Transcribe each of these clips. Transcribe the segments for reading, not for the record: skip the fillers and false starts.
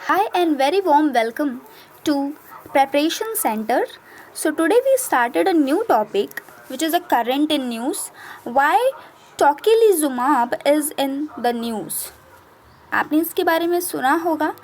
Hi and very warm welcome to Preparation Center. So today we started a new topic which is a current in news. Why tocilizumab is in the news. आपने इसके बारे में सुना होगा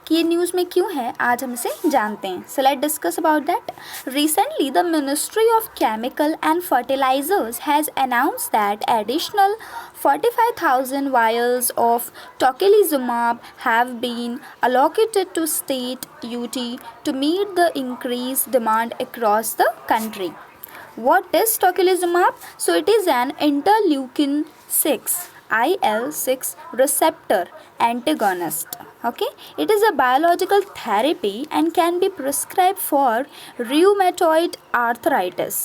कि ये news में क्यों है, आज हम इसे जानते हैं. So let discuss about that. Recently the ministry of chemical and fertilisers has announced that additional 45,000 vials of tocilizumab have been allocated to state UT to meet the increased demand across the country. What is tocilizumab? So it is an interleukin 6 IL-6 receptor antagonist. Okay, it is a biological therapy and can be prescribed for rheumatoid arthritis,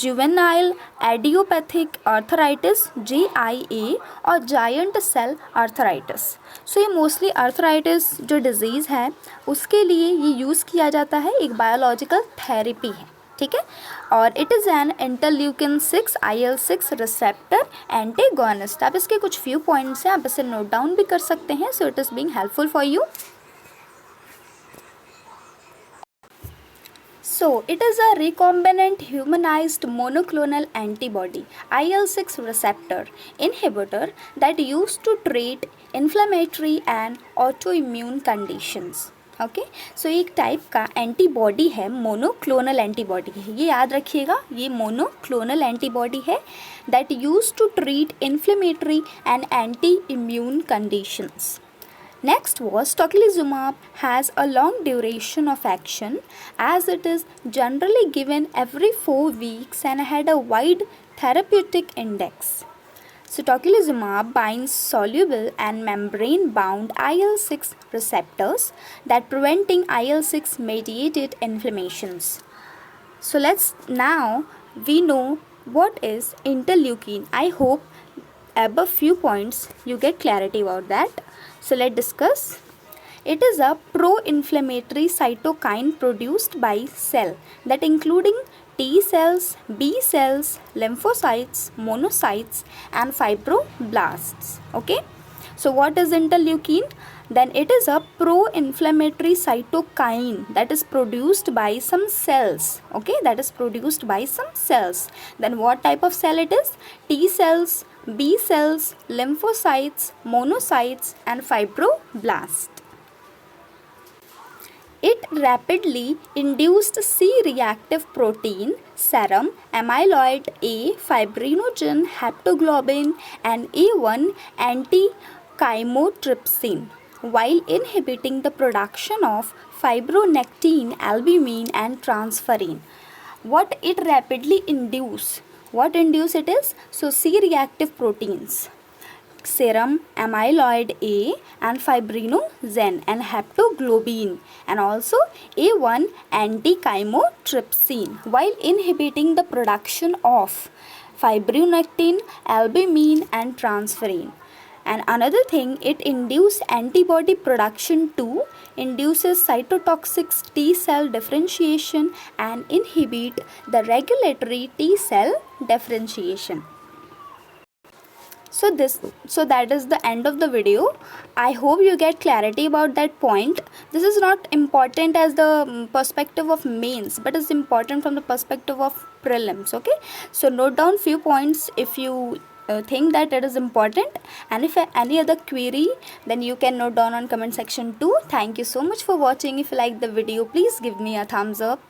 juvenile idiopathic arthritis JIA और giant cell arthritis. So ये mostly arthritis जो disease है उसके लिए ये use किया जाता है, एक बायोलॉजिकल थेरेपी है. ठीक है, और it is an interleukin 6 IL-6 receptor antagonist. आप इसके कुछ फ्यू पॉइंट्स हैं, आप इसे नोट डाउन भी कर सकते हैं. So it is being helpful for you. So it is a recombinant humanized monoclonal antibody IL-6 receptor inhibitor that used to treat inflammatory and autoimmune conditions. Okay, so एक type का antibody है, monoclonal antibody है. ये याद रखिएगा, ये monoclonal antibody है that use to treat inflammatory and anti immune conditions. Next was tocilizumab has a long duration of action as it is generally given every 4 weeks and had a wide therapeutic index. So tocilizumab binds soluble and membrane-bound IL-6 receptors that preventing IL-6 mediated inflammations. So now we know what is interleukin. I hope above few points you get clarity about that. So let's discuss. It is a pro-inflammatory cytokine produced by cell that including T cells, B cells, lymphocytes, monocytes and fibroblasts. Okay, so what is interleukin? Then it is a pro-inflammatory cytokine that is produced by some cells. Okay, that is produced by some cells. Then what type of cell it is? T cells, B cells, lymphocytes, monocytes and fibroblasts. It rapidly induced C-reactive protein, serum, amyloid A, fibrinogen, haptoglobin and A1 anti-chymotrypsin while inhibiting the production of fibronectin, albumin and transferrin. What it rapidly induce? What induce it is? So C-reactive proteins, serum, amyloid A and fibrinogen and haptoglobin and also A1 anti-chymotrypsin while inhibiting the production of fibronectin, albumin and transferrin. And another thing, it induces antibody production too, induces cytotoxic T cell differentiation and inhibit the regulatory T cell differentiation. So that is the end of the video. I hope you get clarity about that point. This is not important as the perspective of mains, but is important from the perspective of prelims. Okay, so note down few points if you think that it is important, and if any other query then you can note down on comment section too. Thank you so much for watching. If you like the video, please give me a thumbs up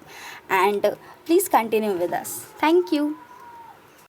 and please continue with us. Thank you.